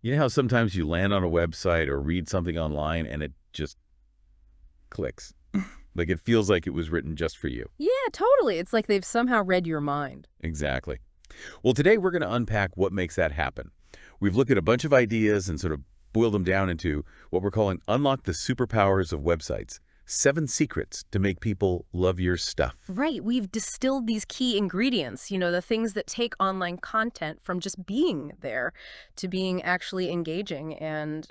You know how sometimes you land on a website or read something online and it just clicks? Like it feels like it was written just for you. Yeah, totally. It's like they've somehow read your mind. Exactly. Well, today we're going to unpack what makes that happen. We've looked at a bunch of ideas and sort of boiled them down into what we're calling Unlock the Superpowers of Websites. 7 secrets to make people love your stuff. Right. We've distilled these key ingredients, the things that take online content from just being there to being actually engaging and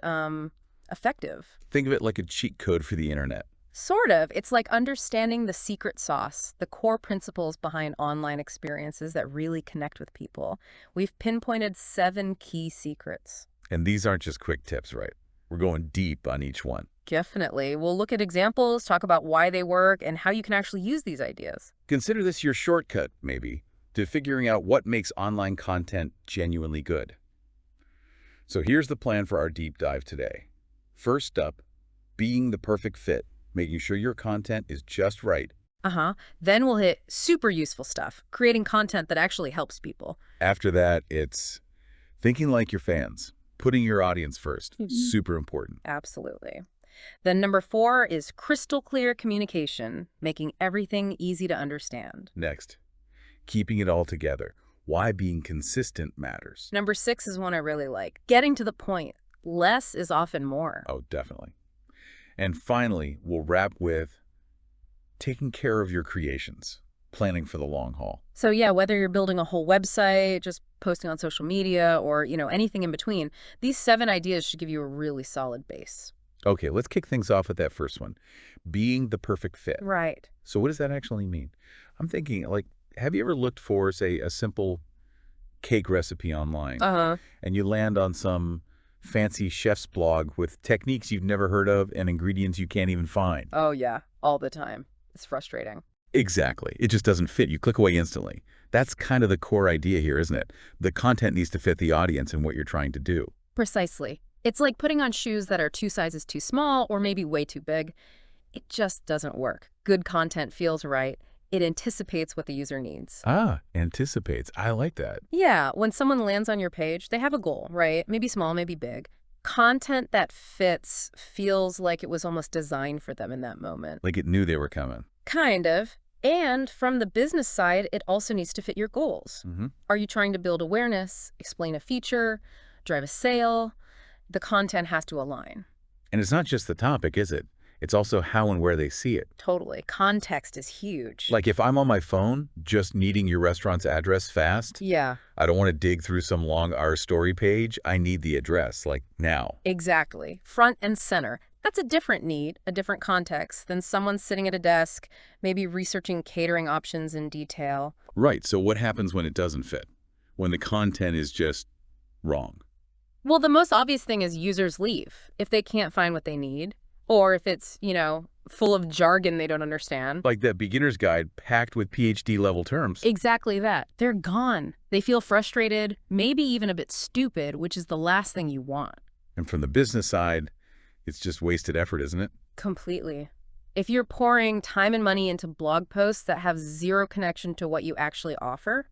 effective. Think of it like a cheat code for the internet. Sort of. It's like understanding the secret sauce, the core principles behind online experiences that really connect with people. We've pinpointed 7 key secrets. And these aren't just quick tips, right? We're going deep on each one. Definitely. We'll look at examples, talk about why they work, and how you can actually use these ideas. Consider this your shortcut, maybe, to figuring out what makes online content genuinely good. So here's the plan for our deep dive today. First up, being the perfect fit, making sure your content is just right. Uh-huh. Then we'll hit super useful stuff, creating content that actually helps people. After that, it's thinking like your fans, putting your audience first. Mhm. Super important. Absolutely. Then number 4 is crystal clear communication, making everything easy to understand. Next, keeping it all together. Why being consistent matters. Number 6 is one I really like, getting to the point. Less is often more. Oh, definitely. And finally, we'll wrap with taking care of your creations, planning for the long haul. So yeah, whether you're building a whole website, just posting on social media, or, anything in between, these 7 ideas should give you a really solid base. Okay, let's kick things off with that first one, being the perfect fit. Right. So what does that actually mean? I'm thinking, like, have you ever looked for, say, a simple cake recipe online Uh-huh. and you land on some fancy chef's blog with techniques you've never heard of and ingredients you can't even find? Oh yeah, all the time. It's frustrating. Exactly. It just doesn't fit. You click away instantly. That's kind of the core idea here, isn't it? The content needs to fit the audience and what you're trying to do. Precisely. It's like putting on shoes that are 2 sizes too small or maybe way too big. It just doesn't work. Good content feels right. It anticipates what the user needs. Ah, anticipates. I like that. Yeah, when someone lands on your page, they have a goal, right? Maybe small, maybe big. Content that fits feels like it was almost designed for them in that moment. Like it knew they were coming. Kind of. And from the business side, it also needs to fit your goals. Hmm. Are you trying to build awareness, explain a feature, drive a sale? The content has to align. And it's not just the topic, is it? It's also how and where they see it. Totally. Context is huge. Like if I'm on my phone just needing your restaurant's address fast, Yeah, I don't want to dig through some long Our Story page. I need the address, like now. exactly. Front and center. That's a different need, a different context than someone sitting at a desk, maybe researching catering options in detail. Right, so what happens when it doesn't fit? When the content is just wrong? Well, the most obvious thing is users leave if they can't find what they need, or if it's, full of jargon they don't understand. Like that beginner's guide packed with PhD level terms. Exactly that. They're gone. They feel frustrated, maybe even a bit stupid, which is the last thing you want. And from the business side, it's just wasted effort, isn't it? Completely. If you're pouring time and money into blog posts that have zero connection to what you actually offer,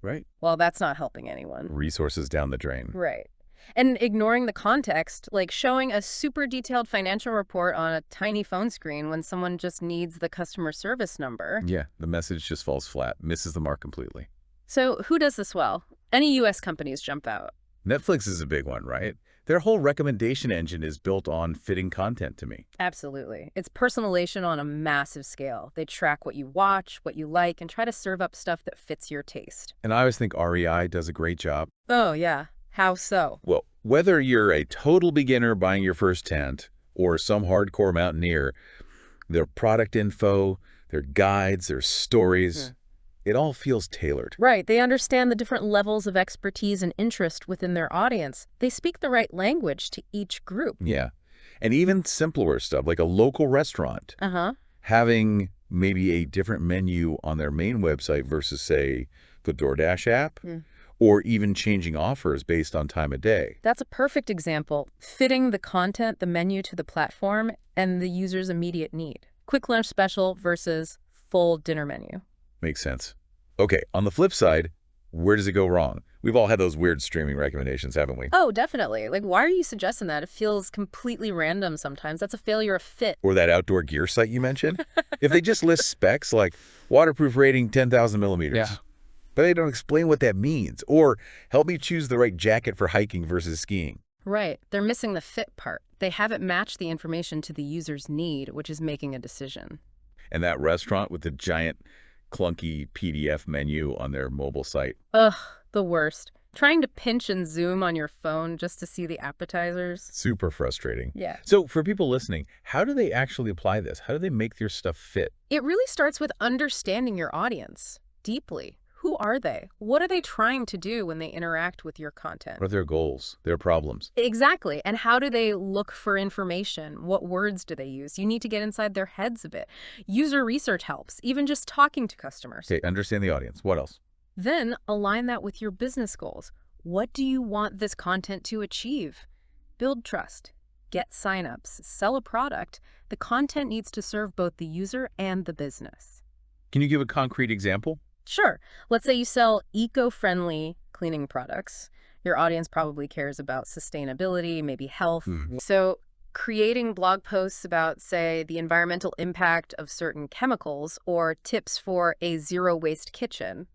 Right. well, that's not helping anyone. Resources down the drain. Right. And ignoring the context, like showing a super detailed financial report on a tiny phone screen when someone just needs the customer service number. Yeah, the message just falls flat, misses the mark completely. So who does this well? Any US companies jump out. Netflix is a big one, right? Their whole recommendation engine is built on fitting content to me. Absolutely. It's personalization on a massive scale. They track what you watch, what you like, and try to serve up stuff that fits your taste. And I always think REI does a great job. Oh, yeah. How so? Well, whether you're a total beginner buying your first tent or some hardcore mountaineer, their product info, their guides, their stories, it all feels tailored. Right. They understand the different levels of expertise and interest within their audience. They speak the right language to each group. Yeah. And even simpler stuff like a local restaurant Uh-huh. having maybe a different menu on their main website versus, say, the DoorDash app, or even changing offers based on time of day. That's a perfect example, fitting the content, the menu to the platform, and the user's immediate need. Quick lunch special versus full dinner menu. Makes sense. Okay, on the flip side, where does it go wrong? We've all had those weird streaming recommendations, haven't we? Oh, definitely. Like, why are you suggesting that? It feels completely random sometimes. That's a failure of fit. Or that outdoor gear site you mentioned? If they just list specs like waterproof rating 10,000 millimeters, Yeah. but they don't explain what that means, or help me choose the right jacket for hiking versus skiing. Right. They're missing the fit part. They haven't matched the information to the user's need, which is making a decision. And that restaurant with the giant clunky PDF menu on their mobile site. Ugh, the worst. Trying to pinch and zoom on your phone just to see the appetizers. Super frustrating. Yeah. So for people listening, how do they actually apply this? How do they make their stuff fit? It really starts with understanding your audience deeply. Who are they? What are they trying to do when they interact with your content? What are their goals, their problems? Exactly. And how do they look for information? What words do they use? You need to get inside their heads a bit. User research helps, even just talking to customers. Okay, understand the audience. What else? Then align that with your business goals. What do you want this content to achieve? Build trust, get signups, sell a product. The content needs to serve both the user and the business. Can you give a concrete example? Sure. Let's say you sell eco-friendly cleaning products. Your audience probably cares about sustainability, maybe health. So creating blog posts about, say, the environmental impact of certain chemicals or tips for a zero-waste kitchen,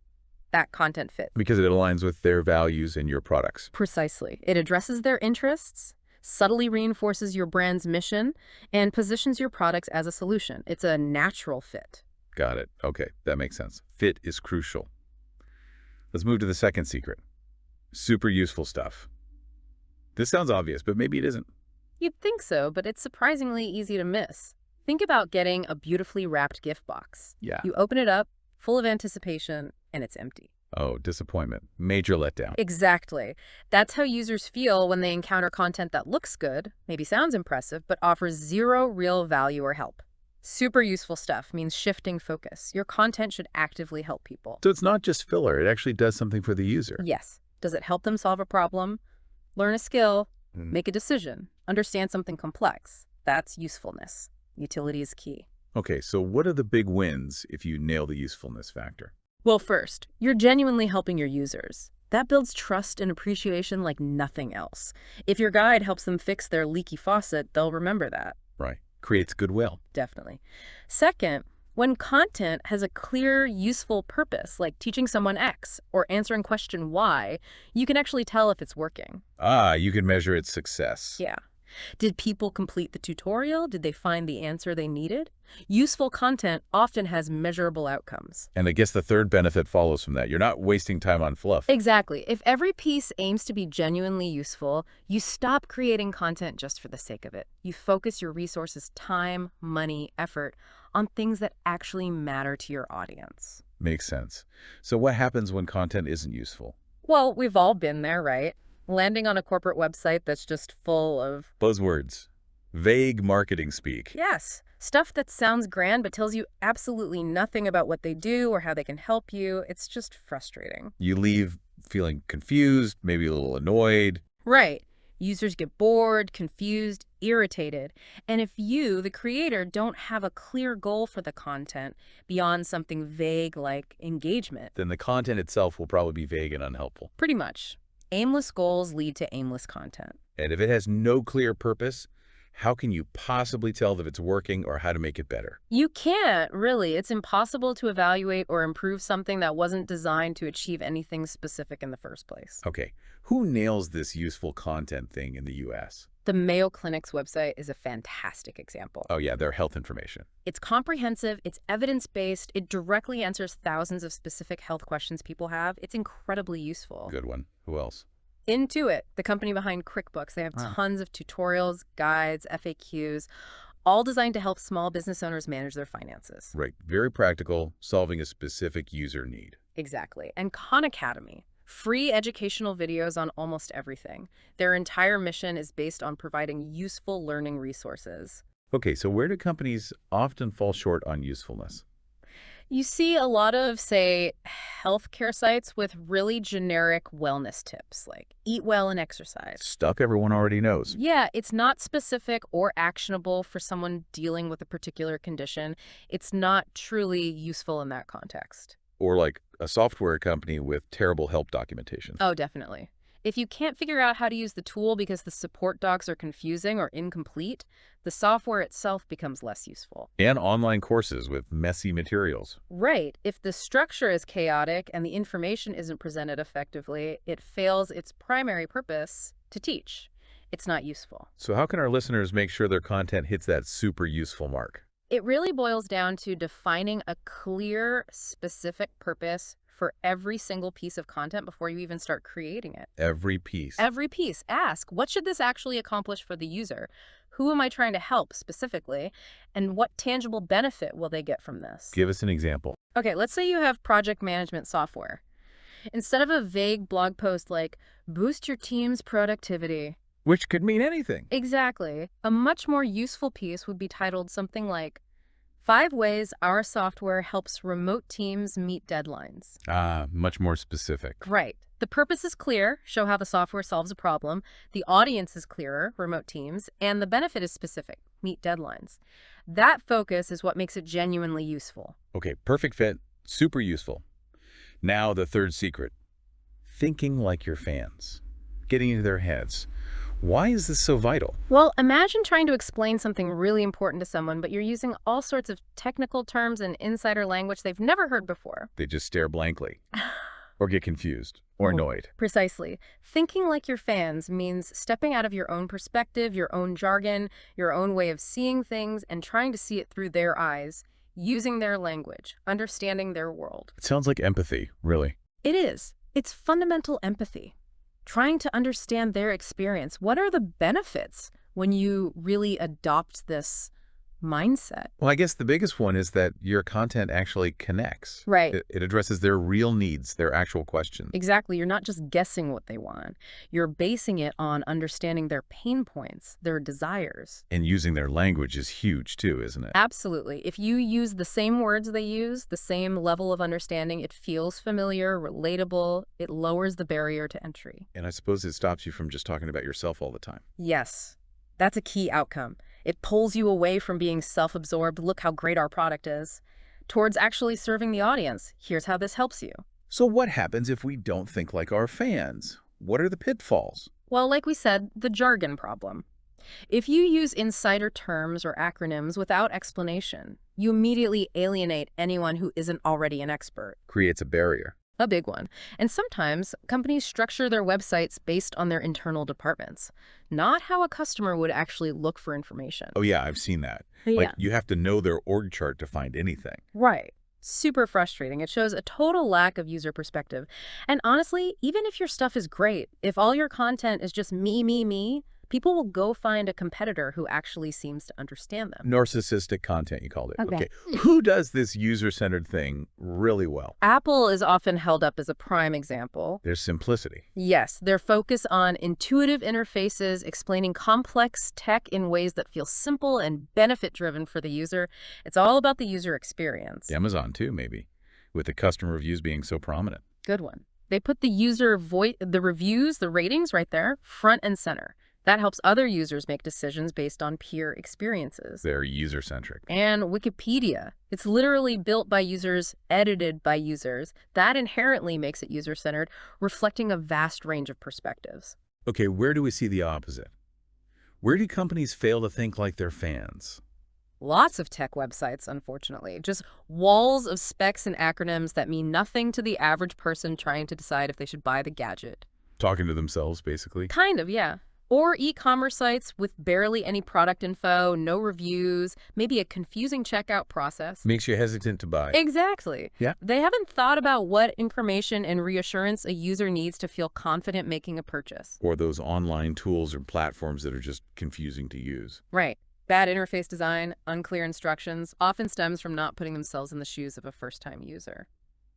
that content fits. Because it aligns with their values and your products. Precisely. It addresses their interests, subtly reinforces your brand's mission, and positions your products as a solution. It's a natural fit. Got it. Okay, that makes sense. Fit is crucial. Let's move to the second secret. Super useful stuff. This sounds obvious, but maybe it isn't. You'd think so, but it's surprisingly easy to miss. Think about getting a beautifully wrapped gift box. Yeah. You open it up, full of anticipation, and it's empty. Oh, disappointment. Major letdown. Exactly. That's how users feel when they encounter content that looks good, maybe sounds impressive, but offers zero real value or help. Super useful stuff means shifting focus. Your content should actively help people. So it's not just filler. It actually does something for the user. Yes. Does it help them solve a problem, learn a skill, make a decision, understand something complex? That's usefulness. Utility is key. Okay, so what are the big wins if you nail the usefulness factor? Well, first, you're genuinely helping your users. That builds trust and appreciation like nothing else. If your guide helps them fix their leaky faucet, they'll remember that. Right. Creates goodwill. Definitely. Second, when content has a clear, useful purpose, like teaching someone X or answering question Y, you can actually tell if it's working. Ah, you can measure its success. Yeah. Did people complete the tutorial? Did they find the answer they needed? Useful content often has measurable outcomes. And I guess the third benefit follows from that. You're not wasting time on fluff. Exactly. If every piece aims to be genuinely useful, you stop creating content just for the sake of it. You focus your resources, time, money, effort on things that actually matter to your audience. Makes sense. So what happens when content isn't useful? Well, we've all been there, right? Landing on a corporate website that's just full of... Buzzwords. Vague marketing speak. Yes. Stuff that sounds grand but tells you absolutely nothing about what they do or how they can help you. It's just frustrating. You leave feeling confused, maybe a little annoyed. Right. Users get bored, confused, irritated. And if you, the creator, don't have a clear goal for the content beyond something vague like engagement, Then the content itself will probably be vague and unhelpful. pretty much, aimless goals lead to aimless content. And if it has no clear purpose, how can you possibly tell if it's working or how to make it better? You can't, really. It's impossible to evaluate or improve something that wasn't designed to achieve anything specific in the first place. Okay, who nails this useful content thing in the US? The Mayo Clinic's website is a fantastic example. Oh yeah, their health information. It's comprehensive, it's evidence-based, it directly answers thousands of specific health questions people have. It's incredibly useful. Good one. Who else? Intuit, the company behind QuickBooks, they have tons of tutorials, guides, FAQs, all designed to help small business owners manage their finances. Right, very practical, solving a specific user need. Exactly. And Khan Academy, free educational videos on almost everything. Their entire mission is based on providing useful learning resources. Okay, so where do companies often fall short on usefulness? You see a lot of, say, healthcare sites with really generic wellness tips, like eat well and exercise. Stuff everyone already knows. Yeah, it's not specific or actionable for someone dealing with a particular condition. It's not truly useful in that context. Or like a software company with terrible help documentation. Oh, definitely. If you can't figure out how to use the tool because the support docs are confusing or incomplete, the software itself becomes less useful. And online courses with messy materials. Right. If the structure is chaotic and the information isn't presented effectively, it fails its primary purpose to teach. It's not useful. So how can our listeners make sure their content hits that super useful mark? It really boils down to defining a clear, specific purpose for every single piece of content before you even start creating it. Every piece. Every piece. Ask, what should this actually accomplish for the user? Who am I trying to help specifically? And what tangible benefit will they get from this? Give us an example. Okay, let's say you have project management software. Instead of a vague blog post like, boost your team's productivity. Which could mean anything. Exactly. A much more useful piece would be titled something like, 5 ways our software helps remote teams meet deadlines. Much more specific. Right. The purpose is clear, show how the software solves a problem. The audience is clearer, remote teams, and the benefit is specific, meet deadlines. That focus is what makes it genuinely useful. Okay, perfect fit, super useful. Now the third secret. Thinking like your fans. Getting into their heads. Why is this so vital? Well, imagine trying to explain something really important to someone, but you're using all sorts of technical terms and insider language they've never heard before. They just stare blankly. Or get confused. Or annoyed. Precisely. Thinking like your fans means stepping out of your own perspective, your own jargon, your own way of seeing things, and trying to see it through their eyes, using their language, understanding their world. It sounds like empathy, really. It is. It's fundamental empathy. Trying to understand their experience. What are the benefits when you really adopt this mindset? Well, I guess the biggest one is that your content actually connects. Right. It addresses their real needs, their actual questions. Exactly. You're not just guessing what they want. You're basing it on understanding their pain points, their desires. And using their language is huge too, isn't it? Absolutely. If you use the same words they use, the same level of understanding, it feels familiar, relatable, it lowers the barrier to entry. And I suppose it stops you from just talking about yourself all the time. Yes, that's a key outcome. It pulls you away from being self-absorbed, look how great our product is, towards actually serving the audience. Here's how this helps you. So what happens if we don't think like our fans? What are the pitfalls? Well, like we said, the jargon problem. If you use insider terms or acronyms without explanation, you immediately alienate anyone who isn't already an expert. Creates a barrier. A big one. And sometimes companies structure their websites based on their internal departments, not how a customer would actually look for information. Oh yeah, I've seen that. Yeah. Like you have to know their org chart to find anything. Right. Super frustrating. It shows a total lack of user perspective. And honestly, even if your stuff is great, if all your content is just me, people will go find a competitor who actually seems to understand them. Narcissistic content, you called it. Okay. Who does this user-centered thing really well? Apple is often held up as a prime example. There's simplicity. Yes, their focus on intuitive interfaces, explaining complex tech in ways that feel simple and benefit-driven for the user. It's all about the user experience. Amazon too, maybe, with the customer reviews being so prominent. Good one. They put the user the reviews, the ratings right there, front and center. That helps other users make decisions based on peer experiences. They're user-centric. And Wikipedia. It's literally built by users, edited by users. That inherently makes it user-centered, reflecting a vast range of perspectives. Okay, where do we see the opposite? Where do companies fail to think like their fans? Lots of tech websites, unfortunately. Just walls of specs and acronyms that mean nothing to the average person trying to decide if they should buy the gadget. Talking to themselves, basically. Kind of, yeah. Or e-commerce sites with barely any product info, no reviews, maybe a confusing checkout process. Makes you hesitant to buy. Exactly. Yeah. They haven't thought about what information and reassurance a user needs to feel confident making a purchase. Or those online tools or platforms that are just confusing to use. Right. Bad interface design, unclear instructions, often stems from not putting themselves in the shoes of a first-time user.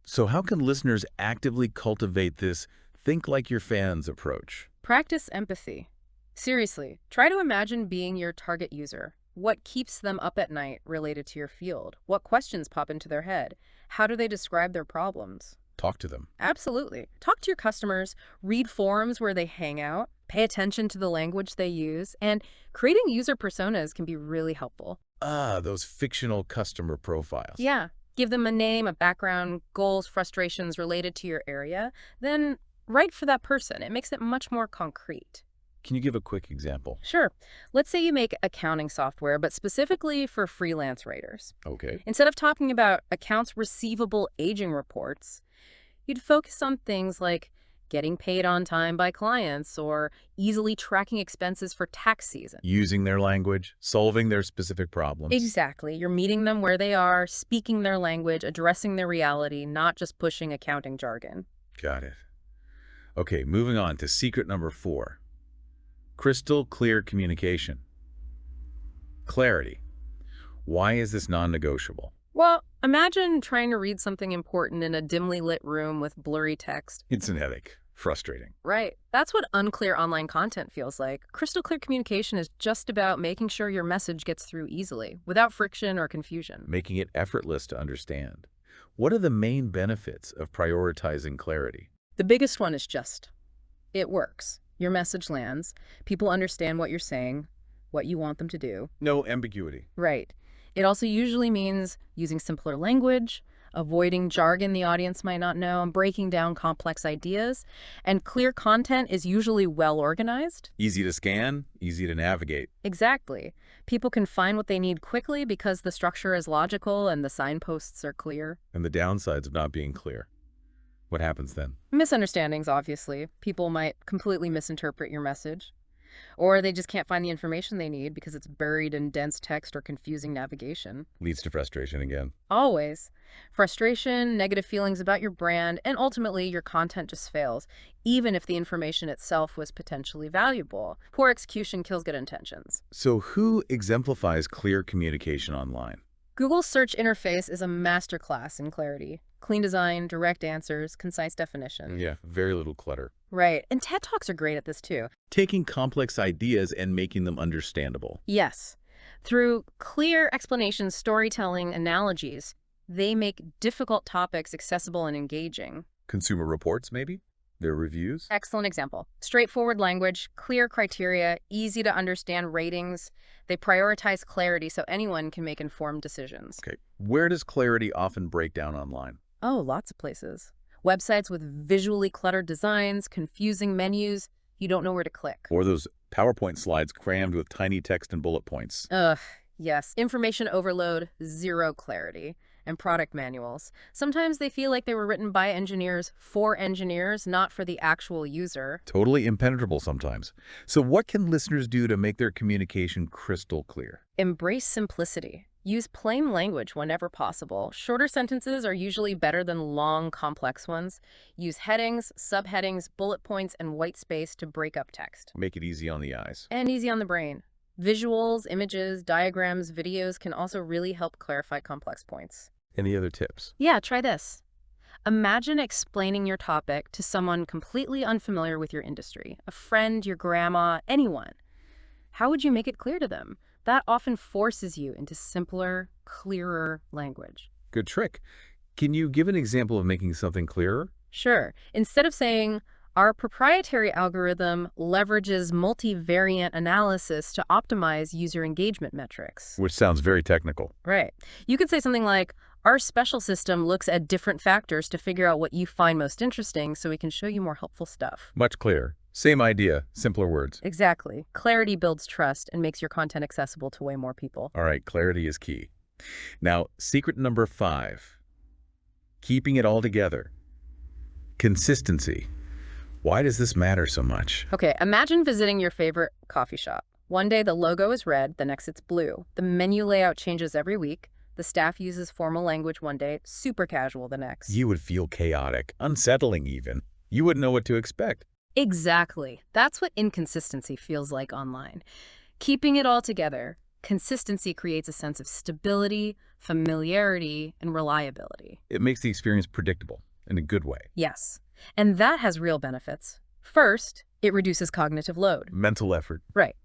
So how can listeners actively cultivate this think like your fans approach? Practice empathy. Seriously, try to imagine being your target user. What keeps them up at night related to your field? What questions pop into their head? How do they describe their problems? Talk to them. Absolutely. Talk to your customers, read forums where they hang out, pay attention to the language they use, and creating user personas can be really helpful. Those fictional customer profiles. Yeah. Give them a name, a background, goals, frustrations related to your area. Then write for that person. It makes it much more concrete. Can you give a quick example? Sure. Let's say you make accounting software, but specifically for freelance writers. Okay. Instead of talking about accounts receivable aging reports, you'd focus on things like getting paid on time by clients or easily tracking expenses for tax season. Using their language, solving their specific problems. Exactly. You're meeting them where they are, speaking their language, addressing their reality, not just pushing accounting jargon. Got it. Okay, moving on to secret number 4. Crystal clear communication. Clarity. Why is this non-negotiable? Well, imagine trying to read something important in a dimly lit room with blurry text. It's an headache. Frustrating. Right. That's what unclear online content feels like. Crystal clear communication is just about making sure your message gets through easily, without friction or confusion. Making it effortless to understand. What are the main benefits of prioritizing clarity? The biggest one is just, it works. Your message lands. People understand what you're saying, what you want them to do. No ambiguity. Right. It also usually means using simpler language, avoiding jargon the audience might not know, and breaking down complex ideas. And clear content is usually well organized. Easy to scan, easy to navigate. Exactly. People can find what they need quickly because the structure is logical and the signposts are clear. And the downsides of not being clear. What happens then? Misunderstandings, obviously. People might completely misinterpret your message. Or they just can't find the information they need because it's buried in dense text or confusing navigation. Leads to frustration again. Always. Frustration, negative feelings about your brand, and ultimately your content just fails, even if the information itself was potentially valuable. Poor execution kills good intentions. So who exemplifies clear communication online? Google's search interface is a masterclass in clarity. Clean design, direct answers, concise definitions. Yeah, very little clutter. Right. And TED Talks are great at this too. Taking complex ideas and making them understandable. Yes. Through clear explanations, storytelling, analogies, they make difficult topics accessible and engaging. Consumer Reports, maybe? Their reviews? Excellent example. Straightforward language, clear criteria, easy to understand ratings. They prioritize clarity so anyone can make informed decisions. Okay. Where does clarity often break down online? Oh, lots of places. Websites with visually cluttered designs, confusing menus, you don't know where to click. Or those PowerPoint slides crammed with tiny text and bullet points. Ugh, yes. Information overload, zero clarity. And product manuals. Sometimes they feel like they were written by engineers for engineers, not for the actual user. Totally impenetrable sometimes. So what can listeners do to make their communication crystal clear? Embrace simplicity. Use plain language whenever possible. Shorter sentences are usually better than long, complex ones. Use headings, subheadings, bullet points, and white space to break up text. Make it easy on the eyes. And easy on the brain. Visuals, images, diagrams, videos can also really help clarify complex points. Any other tips? Yeah, try this. Imagine explaining your topic to someone completely unfamiliar with your industry, a friend, your grandma, anyone. How would you make it clear to them? That often forces you into simpler, clearer language. Good trick. Can you give an example of making something clearer? Sure. Instead of saying, our proprietary algorithm leverages multivariate analysis to optimize user engagement metrics. Which sounds very technical. Right. You could say something like, our special system looks at different factors to figure out what you find most interesting so we can show you more helpful stuff. Much clearer. Same idea, simpler words. Exactly. Clarity builds trust and makes your content accessible to way more people. All right, clarity is key. Now, secret number 5. Keeping it all together. Consistency. Why does this matter so much? Okay, imagine visiting your favorite coffee shop. One day the logo is red, the next it's blue. The menu layout changes every week. The staff uses formal language one day, super casual the next. You would feel chaotic, unsettling even. You wouldn't know what to expect. Exactly. That's what inconsistency feels like online. Keeping it all together, consistency creates a sense of stability, familiarity, and reliability. It makes the experience predictable in a good way. Yes. And that has real benefits. First, it reduces cognitive load. Mental effort. Right.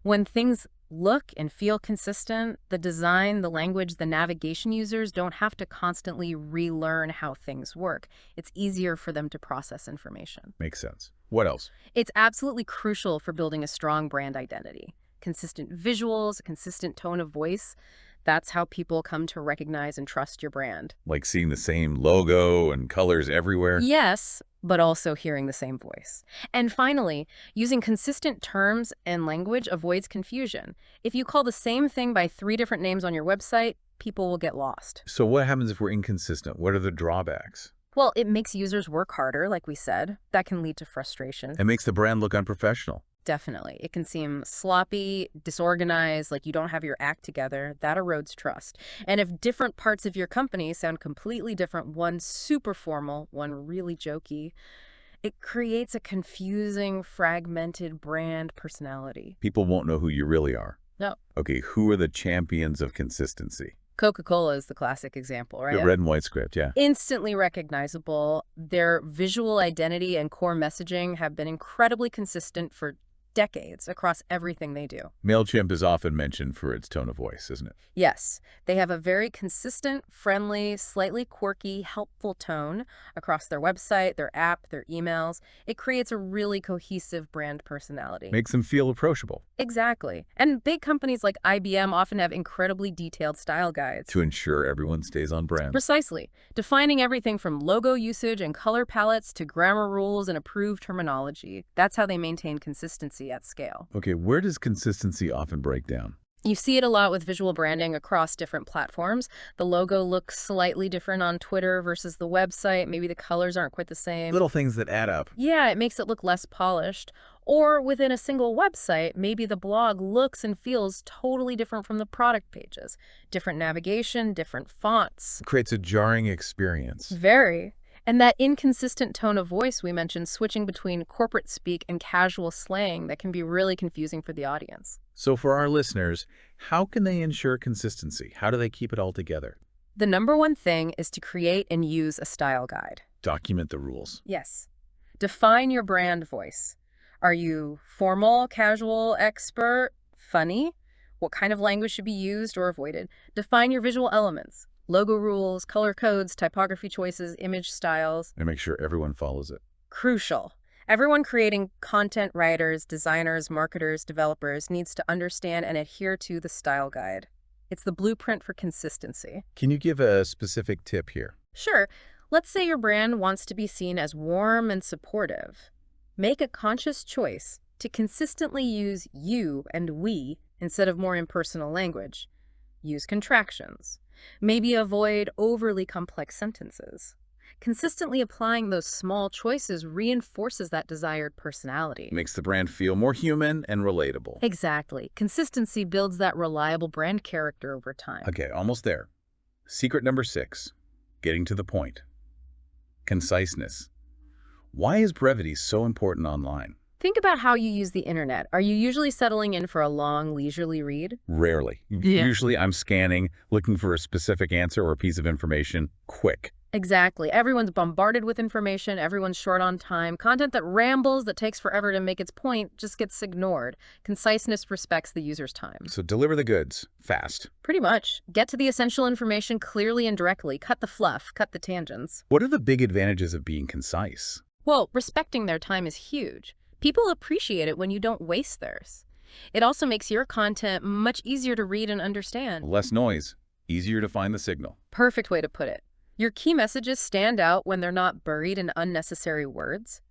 When things look and feel consistent, the design, the language, the navigation users don't have to constantly relearn how things work. It's easier for them to process information. Makes sense. What else? It's absolutely crucial for building a strong brand identity. Consistent visuals, a consistent tone of voice, That's how people come to recognize and trust your brand. Like seeing the same logo and colors everywhere. Yes, but also hearing the same voice. And finally, using consistent terms and language avoids confusion. If you call the same thing by 3 different names on your website, people will get lost. So what happens if we're inconsistent? What are the drawbacks? Well, it makes users work harder, like we said. That can lead to frustration. It makes the brand look unprofessional. Definitely. It can seem sloppy, disorganized, like you don't have your act together. That erodes trust. And if different parts of your company sound completely different, one super formal, one really jokey, it creates a confusing, fragmented brand personality. People won't know who you really are. No. Okay, who are the champions of consistency? Coca-Cola is the classic example, right? The red and white script, yeah. Instantly recognizable. Their visual identity and core messaging have been incredibly consistent for decades across everything they do. MailChimp is often mentioned for its tone of voice, isn't it? Yes, they have a very consistent, friendly, slightly quirky, helpful tone across their website, their app, their emails. It creates a really cohesive brand personality. Makes them feel approachable. Exactly. And big companies like IBM often have incredibly detailed style guides. To ensure everyone stays on brand. Precisely. Defining everything from logo usage and color palettes to grammar rules and approved terminology. That's how they maintain consistency at scale. Okay, where does consistency often break down? You see it a lot with visual branding across different platforms. The logo looks slightly different on Twitter versus the website. Maybe the colors aren't quite the same. Little things that add up. Yeah, it makes it look less polished. Or within a single website, maybe the blog looks and feels totally different from the product pages. Different navigation, different fonts. Creates a jarring experience. Very. And that inconsistent tone of voice we mentioned, switching between corporate speak and casual slang, that can be really confusing for the audience. So for our listeners, how can they ensure consistency? How do they keep it all together? The number one thing is to create and use a style guide. Document the rules. Yes. Define your brand voice. Are you formal, casual, expert, funny? What kind of language should be used or avoided? Define your visual elements. Logo rules, color codes, typography choices, image styles. And make sure everyone follows it. Crucial. Everyone creating content, writers, designers, marketers, developers needs to understand and adhere to the style guide. It's the blueprint for consistency. Can you give a specific tip here? Sure. Let's say your brand wants to be seen as warm and supportive. Make a conscious choice to consistently use you and we instead of more impersonal language. Use contractions. Maybe avoid overly complex sentences. Consistently applying those small choices reinforces that desired personality. Makes the brand feel more human and relatable. Exactly. Consistency builds that reliable brand character over time. Okay, almost there. Secret number 6, getting to the point. Conciseness. Why is brevity so important online? Think about how you use the internet. Are you usually settling in for a long, leisurely read? Rarely. Yeah. Usually I'm scanning, looking for a specific answer or a piece of information, quick. Exactly. Everyone's bombarded with information. Everyone's short on time. Content that rambles, that takes forever to make its point, just gets ignored. Conciseness respects the user's time. So deliver the goods, fast. Pretty much. Get to the essential information clearly and directly. Cut the fluff. Cut the tangents. What are the big advantages of being concise? Well, respecting their time is huge. People appreciate it when you don't waste theirs. It also makes your content much easier to read and understand. Less noise, easier to find the signal. Perfect way to put it. Your key messages stand out when they're not buried in unnecessary words.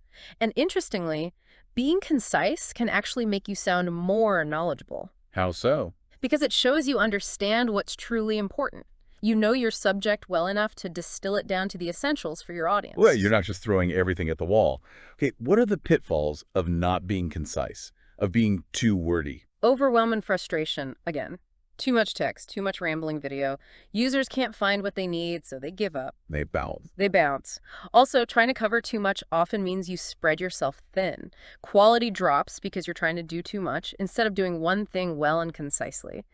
And interestingly, being concise can actually make you sound more knowledgeable. How so? Because it shows you understand what's truly important. You know your subject well enough to distill it down to the essentials for your audience. Well, you're not just throwing everything at the wall. Okay, what are the pitfalls of not being concise, of being too wordy? Overwhelm and frustration, again. Too much text, too much rambling video. Users can't find what they need, so they give up. They bounce. They bounce. Also, trying to cover too much often means you spread yourself thin. Quality drops because you're trying to do too much instead of doing one thing well and concisely.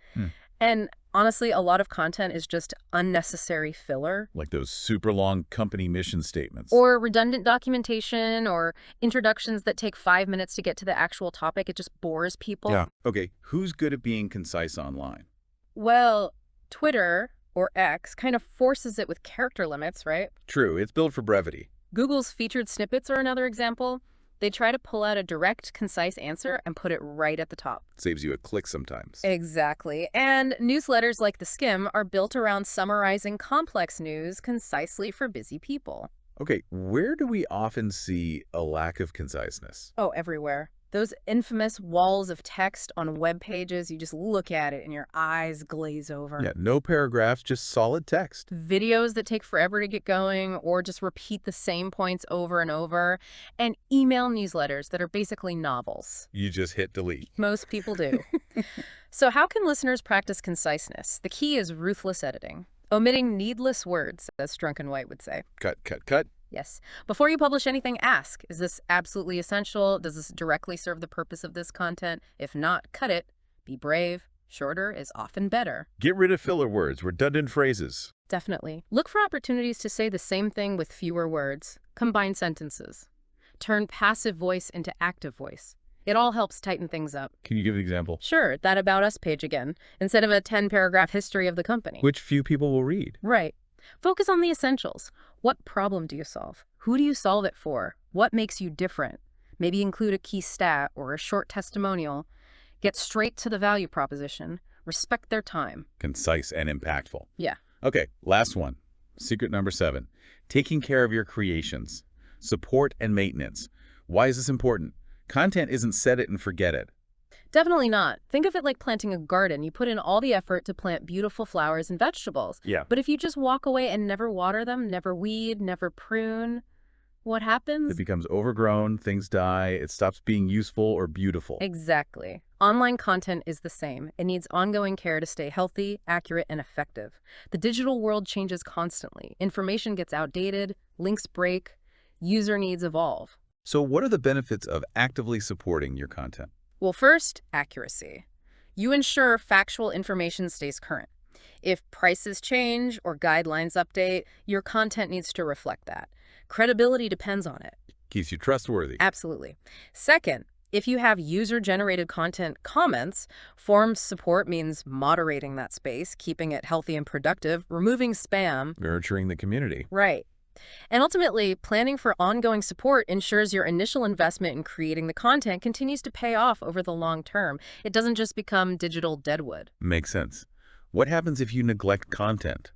And honestly, a lot of content is just unnecessary filler. Like those super long company mission statements. Or redundant documentation or introductions that take 5 minutes to get to the actual topic. It just bores people. Yeah. Okay, who's good at being concise online? Well, Twitter, or X, kind of forces it with character limits, right? True, it's built for brevity. Google's featured snippets are another example. They try to pull out a direct, concise answer and put it right at the top. Saves you a click sometimes. Exactly. And newsletters like The Skim are built around summarizing complex news concisely for busy people. Okay, where do we often see a lack of conciseness? Oh, everywhere. Those infamous walls of text on web pages, you just look at it and your eyes glaze over. Yeah, no paragraphs, just solid text. Videos that take forever to get going or just repeat the same points over and over, and email newsletters that are basically novels. You just hit delete. Most people do. So how can listeners practice conciseness? The key is ruthless editing. Omitting needless words, as Drunken White would say. Cut, cut, cut. Yes. Before you publish anything, ask, is this absolutely essential? Does this directly serve the purpose of this content? If not, cut it. Be brave. Shorter is often better. Get rid of filler words, redundant phrases. Definitely. Look for opportunities to say the same thing with fewer words. Combine sentences. Turn passive voice into active voice. It all helps tighten things up. Can you give an example? Sure, that About Us page again, instead of a 10-paragraph history of the company. Which few people will read. Right. Focus on the essentials. What problem do you solve? Who do you solve it for? What makes you different? Maybe include a key stat or a short testimonial. Get straight to the value proposition. Respect their time. Concise and impactful. Yeah. Okay, last one. Secret number 7. Taking care of your creations. Support and maintenance. Why is this important? Content isn't set it and forget it. Definitely not. Think of it like planting a garden. You put in all the effort to plant beautiful flowers and vegetables. Yeah. But if you just walk away and never water them, never weed, never prune, what happens? It becomes overgrown, things die, it stops being useful or beautiful. Exactly. Online content is the same. It needs ongoing care to stay healthy, accurate, and effective. The digital world changes constantly. Information gets outdated, links break, user needs evolve. So what are the benefits of actively supporting your content? Well, first, accuracy. You ensure factual information stays current. If prices change or guidelines update, your content needs to reflect that. Credibility depends on it. Keeps you trustworthy. Absolutely. Second, if you have user-generated content comments, forum support means moderating that space, keeping it healthy and productive, removing spam. Nurturing the community. Right. And ultimately, planning for ongoing support ensures your initial investment in creating the content continues to pay off over the long term. It doesn't just become digital deadwood. Makes sense. What happens if you neglect content?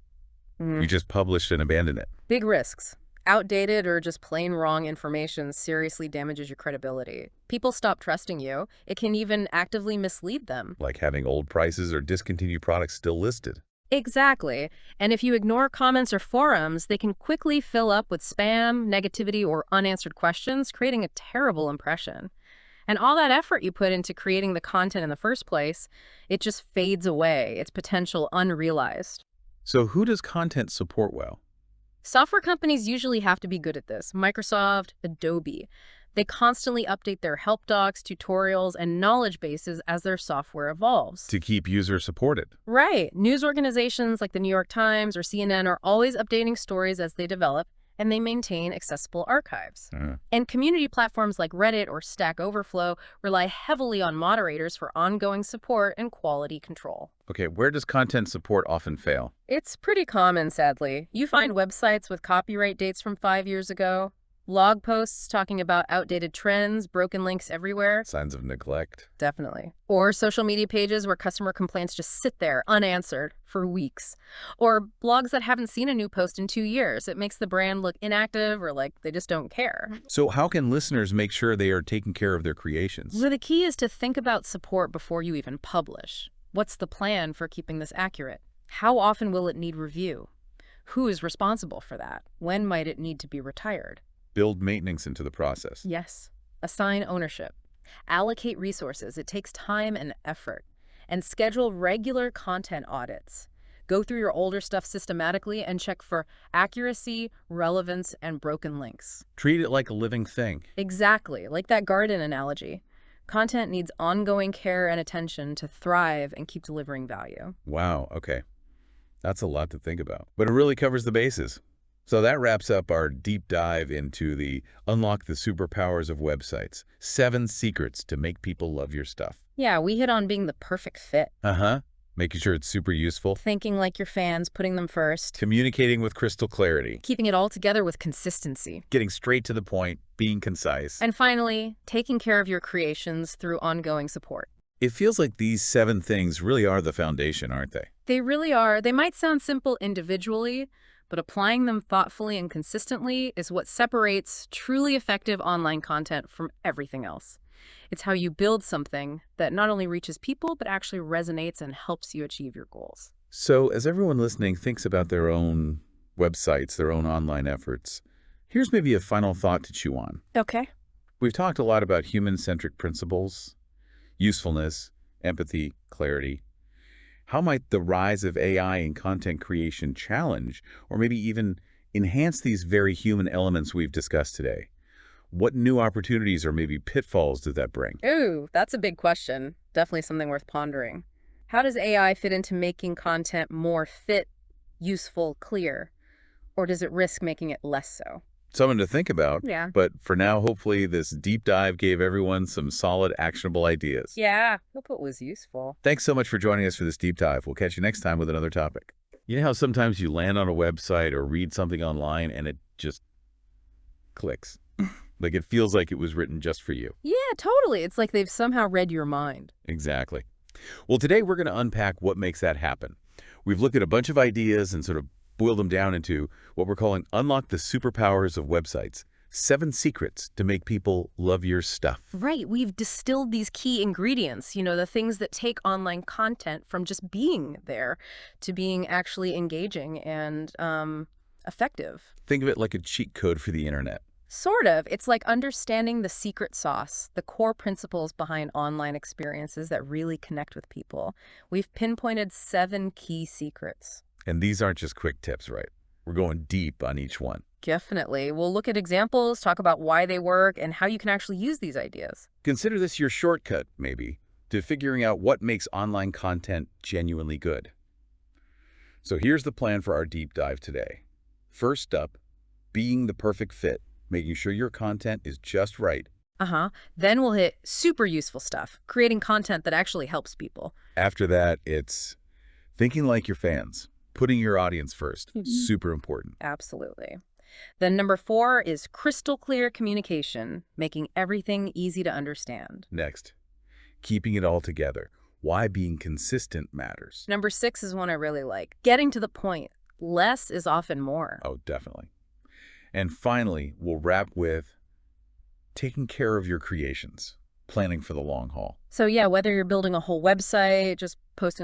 You just publish and abandon it. Big risks. Outdated or just plain wrong information seriously damages your credibility. People stop trusting you. It can even actively mislead them. Like having old prices or discontinued products still listed. Exactly. And if you ignore comments or forums, they can quickly fill up with spam, negativity, or unanswered questions, creating a terrible impression. And all that effort you put into creating the content in the first place, it just fades away, its potential unrealized. So who does content support well? Software companies usually have to be good at this. Microsoft, Adobe. They constantly update their help docs, tutorials, and knowledge bases as their software evolves. To keep user supported. Right. News organizations like the New York Times or CNN are always updating stories as they develop, and they maintain accessible archives. And community platforms like Reddit or Stack Overflow rely heavily on moderators for ongoing support and quality control. Okay, where does content support often fail? It's pretty common, sadly. You find websites with copyright dates from 5 years ago, blog posts talking about outdated trends, broken links everywhere. Signs of neglect. Definitely. Or social media pages where customer complaints just sit there unanswered for weeks. Or blogs that haven't seen a new post in 2 years. It makes the brand look inactive or like they just don't care. So how can listeners make sure they are taking care of their creations? So the key is to think about support before you even publish. What's the plan for keeping this accurate? How often will it need review? Who is responsible for that? When might it need to be retired? Build maintenance into the process. Yes. Assign ownership. Allocate resources. It takes time and effort. And schedule regular content audits. Go through your older stuff systematically and check for accuracy, relevance, and broken links. Treat it like a living thing. Exactly, like that garden analogy. Content needs ongoing care and attention to thrive and keep delivering value. Wow, okay. That's a lot to think about. But it really covers the bases. So that wraps up our deep dive into the Unlock the Superpowers of Websites. 7 secrets to make people love your stuff. Yeah, we hit on being the perfect fit. Uh-huh. Making sure it's super useful. Thinking like your fans, putting them first. Communicating with crystal clarity. Keeping it all together with consistency. Getting straight to the point, being concise. And finally, taking care of your creations through ongoing support. It feels like these 7 things really are the foundation, aren't they? They really are. They might sound simple individually, but applying them thoughtfully and consistently is what separates truly effective online content from everything else. It's how you build something that not only reaches people, but actually resonates and helps you achieve your goals. So as everyone listening thinks about their own websites, their own online efforts, here's maybe a final thought to chew on. Okay. We've talked a lot about human-centric principles, usefulness, empathy, clarity. How might the rise of AI in content creation challenge or maybe even enhance these very human elements we've discussed today? What new opportunities or maybe pitfalls does that bring? Ooh, that's a big question. Definitely something worth pondering. How does AI fit into making content more fit, useful, clear? Or does it risk making it less so? Something to think about. Yeah. But for now, hopefully this deep dive gave everyone some solid, actionable ideas. Yeah, hope it was useful. Thanks so much for joining us for this deep dive. We'll catch you next time with another topic. You know how sometimes you land on a website or read something online and it just clicks? Like it feels like it was written just for you. Yeah, totally. It's like they've somehow read your mind. Exactly. Well, today we're going to unpack what makes that happen. We've looked at a bunch of ideas and sort of boiled them down into what we're calling Unlock the Superpowers of Websites. 7 secrets to make people love your stuff. Right. We've distilled these key ingredients, the things that take online content from just being there to being actually engaging and effective. Think of it like a cheat code for the internet. Sort of. It's like understanding the secret sauce, the core principles behind online experiences that really connect with people. We've pinpointed 7 key secrets. And these aren't just quick tips, right? We're going deep on each one. Definitely. We'll look at examples, talk about why they work, and how you can actually use these ideas. Consider this your shortcut, maybe, to figuring out what makes online content genuinely good. So here's the plan for our deep dive today. First up, being the perfect fit. Making sure your content is just right. Then we'll hit super useful stuff, creating content that actually helps people. After that, it's thinking like your fans, putting your audience first. Super important. Absolutely. Then number 4 is crystal clear communication, making everything easy to understand. Next, keeping it all together. Why being consistent matters. Number 6 is one I really like, getting to the point. Less is often more. Oh, definitely. And finally, we'll wrap with taking care of your creations, planning for the long haul. So yeah, whether you're building a whole website, just posting on